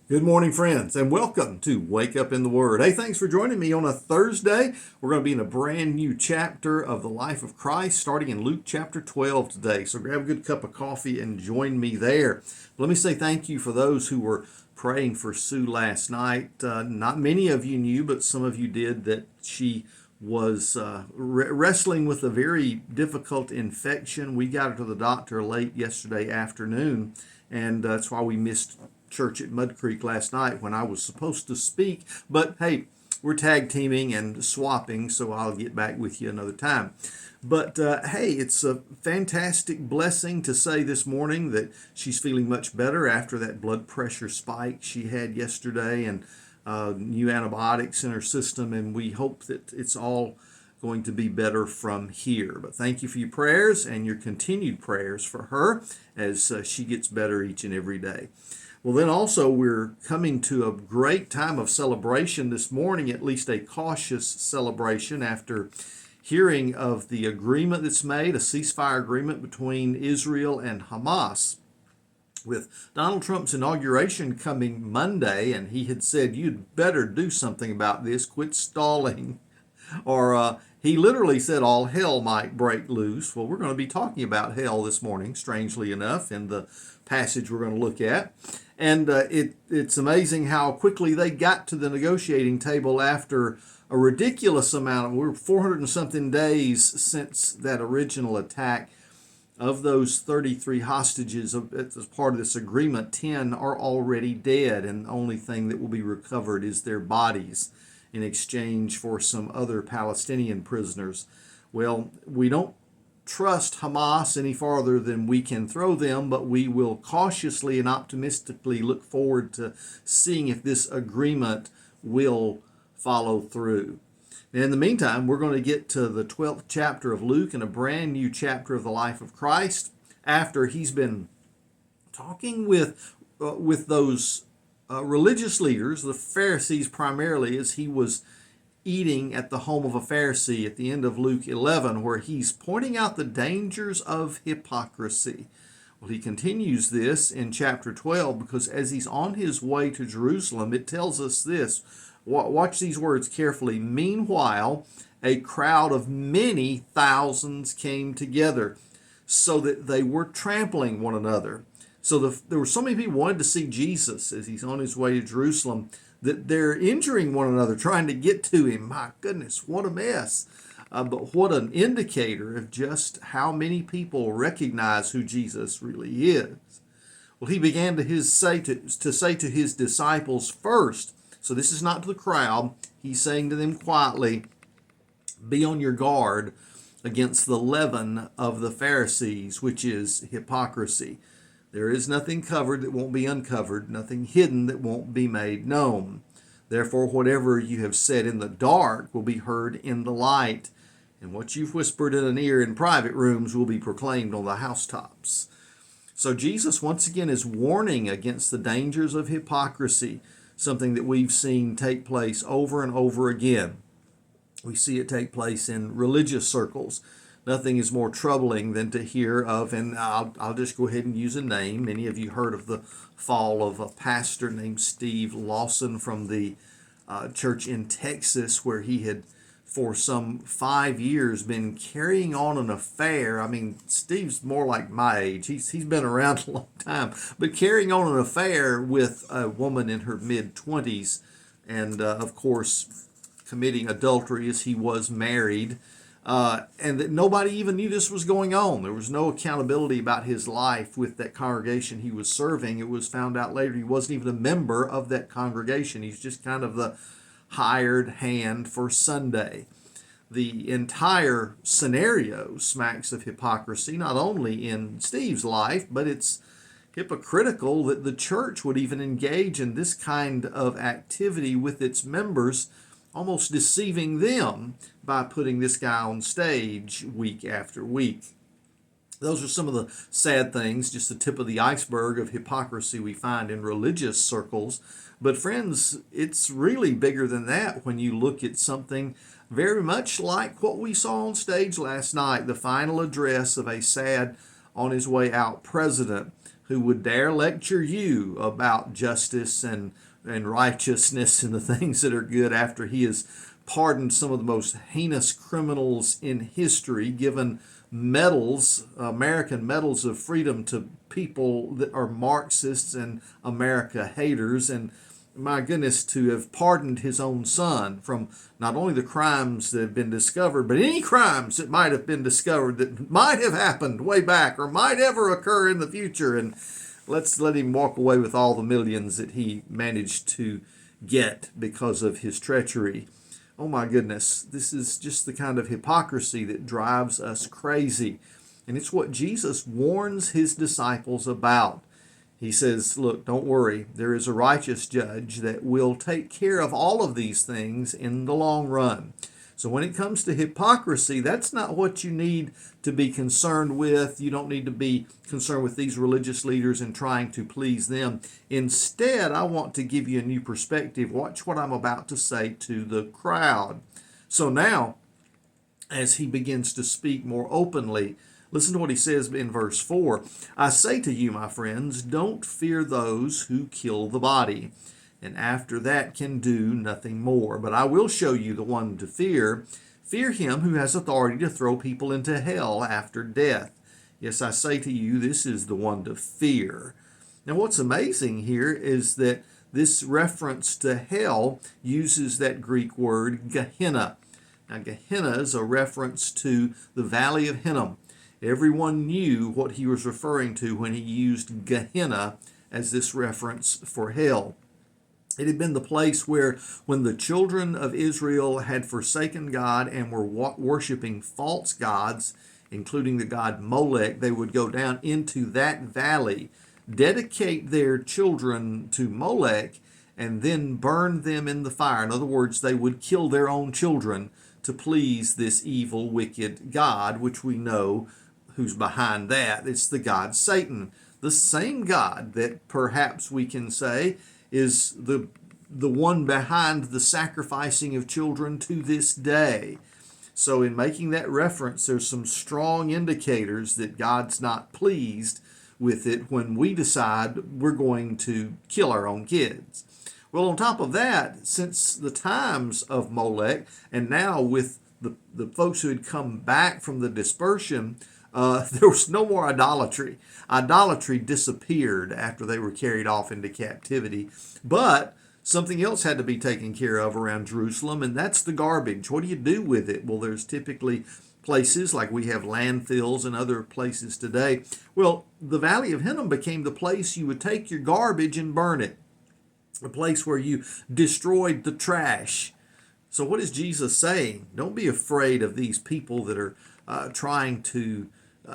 Good morning, friends, and welcome to Wake Up in the Word. Hey, thanks for joining me on a Thursday. We're going to be in a brand new chapter of the life of Christ, starting in Luke chapter 12 today. So grab a good cup of coffee and join me there. Let me say thank you for those who were praying for Sue last night. Not many of you knew, but some of you did, that she was wrestling with a very difficult infection. We got her to the doctor late yesterday afternoon, and that's why we missed church at Mud Creek last night when I was supposed to speak. But hey, we're tag teaming and swapping, so I'll get back with you another time. But hey, it's a fantastic blessing to say this morning that she's feeling much better after that blood pressure spike she had yesterday, and new antibiotics in her system, and we hope that it's all going to be better from here. But thank you for your prayers and your continued prayers for her as she gets better each and every day. Well, then also we're coming to a great time of celebration this morning, at least a cautious celebration, after hearing of the agreement that's made, a ceasefire agreement between Israel and Hamas. With Donald Trump's inauguration coming Monday, and he had said, "You'd better do something about this, quit stalling," or he literally said all hell might break loose. Well, we're going to be talking about hell this morning, strangely enough, in the passage we're going to look at. And it's amazing how quickly they got to the negotiating table after a ridiculous amount. We're 400 and something days since that original attack. Of those 33 hostages as part of this agreement, 10 are already dead, and the only thing that will be recovered is their bodies in exchange for some other Palestinian prisoners. Well, we don't trust Hamas any farther than we can throw them, but we will cautiously and optimistically look forward to seeing if this agreement will follow through. And in the meantime, we're going to get to the 12th chapter of Luke and a brand new chapter of the life of Christ after he's been talking with those religious leaders, the Pharisees primarily, as he was eating at the home of a Pharisee at the end of Luke 11, where he's pointing out the dangers of hypocrisy. Well, he continues this in chapter 12 because as he's on his way to Jerusalem, it tells us this. Watch these words carefully. Meanwhile, a crowd of many thousands came together so that they were trampling one another. So there were so many people who wanted to see Jesus as he's on his way to Jerusalem that they're injuring one another, trying to get to him. My goodness, what a mess. But what an indicator of just how many people recognize who Jesus really is. Well, he began to say to his disciples first. So this is not to the crowd. He's saying to them quietly, be on your guard against the leaven of the Pharisees, which is hypocrisy. There is nothing covered that won't be uncovered, nothing hidden that won't be made known. Therefore, whatever you have said in the dark will be heard in the light, and what you've whispered in an ear in private rooms will be proclaimed on the housetops. So Jesus once again is warning against the dangers of hypocrisy, something that we've seen take place over and over again. We see it take place in religious circles. Nothing is more troubling than to hear of, and I'll just go ahead and use a name. Many of you heard of the fall of a pastor named Steve Lawson from the church in Texas, where he had for some 5 years been carrying on an affair. I mean, Steve's more like my age. He's been around a long time, but carrying on an affair with a woman in her mid-20s, and of course committing adultery as he was married, and that nobody even knew this was going on. There was no accountability about his life with that congregation he was serving. It was found out later he wasn't even a member of that congregation. He's just kind of the hired hand for Sunday. The entire scenario smacks of hypocrisy, not only in Steve's life, but it's hypocritical that the church would even engage in this kind of activity with its members, almost deceiving them by putting this guy on stage week after week. Those are some of the sad things, just the tip of the iceberg of hypocrisy we find in religious circles. But friends, it's really bigger than that when you look at something very much like what we saw on stage last night, the final address of a sad on his way out president who would dare lecture you about justice and righteousness and the things that are good after he has pardoned some of the most heinous criminals in history, given medals, American medals of freedom to people that are Marxists and America haters, and my goodness, to have pardoned his own son from not only the crimes that have been discovered, but any crimes that might have been discovered that might have happened way back or might ever occur in the future. And let's let him walk away with all the millions that he managed to get because of his treachery. Oh my goodness, this is just the kind of hypocrisy that drives us crazy. And it's what Jesus warns his disciples about. He says, look, don't worry. There is a righteous judge that will take care of all of these things in the long run. So when it comes to hypocrisy, that's not what you need to be concerned with. You don't need to be concerned with these religious leaders and trying to please them. Instead, I want to give you a new perspective. Watch what I'm about to say to the crowd. So now, as he begins to speak more openly, listen to what he says in verse 4. I say to you, my friends, don't fear those who kill the body, and after that can do nothing more. But I will show you the one to fear. Fear him who has authority to throw people into hell after death. Yes, I say to you, this is the one to fear. Now, what's amazing here is that this reference to hell uses that Greek word Gehenna. Now, Gehenna is a reference to the Valley of Hinnom. Everyone knew what he was referring to when he used Gehenna as this reference for hell. It had been the place where, when the children of Israel had forsaken God and were worshiping false gods, including the god Molech, they would go down into that valley, dedicate their children to Molech, and then burn them in the fire. In other words, they would kill their own children to please this evil, wicked god, which we know who's behind that. It's the god Satan, the same God that perhaps we can say is the one behind the sacrificing of children to this day. So in making that reference, there's some strong indicators that God's not pleased with it when we decide we're going to kill our own kids. Well, on top of that, since the times of Molech, and now with the folks who had come back from the dispersion, there was no more idolatry. Idolatry disappeared after they were carried off into captivity. But something else had to be taken care of around Jerusalem, and that's the garbage. What do you do with it? Well, there's typically places like we have landfills and other places today. Well, the Valley of Hinnom became the place you would take your garbage and burn it, a place where you destroyed the trash. So what is Jesus saying? Don't be afraid of these people that are trying to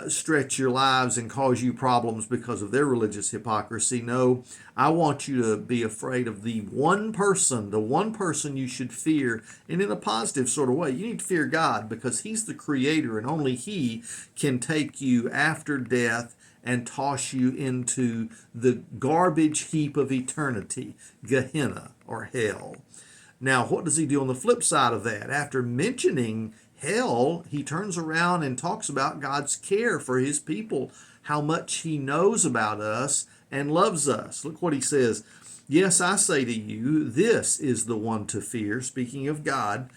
stretch your lives and cause you problems because of their religious hypocrisy. No, I want you to be afraid of the one person you should fear, and in a positive sort of way. You need to fear God because he's the creator, and only he can take you after death and toss you into the garbage heap of eternity, Gehenna or hell. Now, what does he do on the flip side of that? After mentioning hell, he turns around and talks about God's care for his people, how much he knows about us and loves us. Look what he says. Yes, I say to you, this is the one to fear, speaking of God,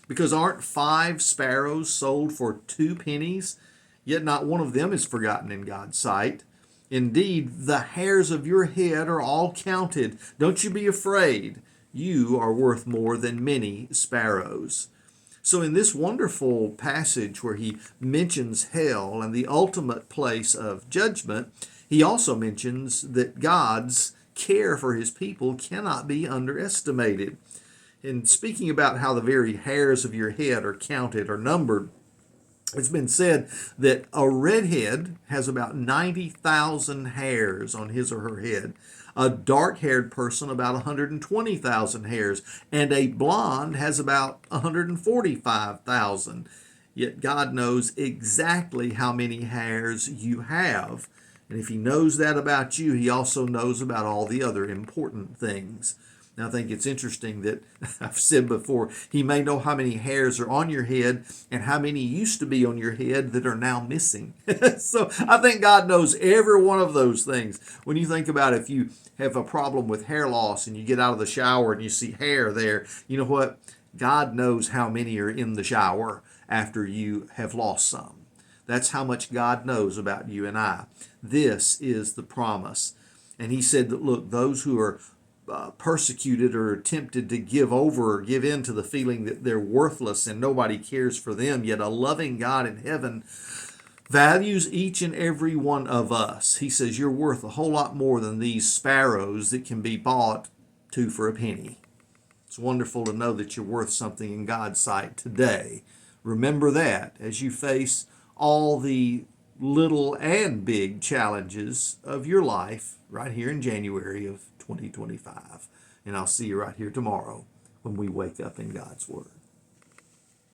because aren't 5 sparrows sold for 2 pennies? Yet not one of them is forgotten in God's sight. Indeed, the hairs of your head are all counted. Don't you be afraid. You are worth more than many sparrows. So in this wonderful passage where he mentions hell and the ultimate place of judgment, he also mentions that God's care for his people cannot be underestimated. In speaking about how the very hairs of your head are counted or numbered, it's been said that a redhead has about 90,000 hairs on his or her head, a dark-haired person about 120,000 hairs, and a blonde has about 145,000. Yet God knows exactly how many hairs you have. And if he knows that about you, he also knows about all the other important things. Now, I think it's interesting that I've said before, He may know how many hairs are on your head and how many used to be on your head that are now missing. So I think God knows every one of those things. When you think about if you have a problem with hair loss and you get out of the shower and you see hair there, you know what? God knows how many are in the shower after you have lost some. That's how much God knows about you and I. This is the promise. And He said that, look, those who are persecuted or tempted to give over or give in to the feeling that they're worthless and nobody cares for them, yet a loving God in heaven values each and every one of us. He says, you're worth a whole lot more than these sparrows that can be bought two for a penny. It's wonderful to know that you're worth something in God's sight today. Remember that as you face all the little and big challenges of your life right here in January of 2025. And I'll see you right here tomorrow when we wake up in God's Word.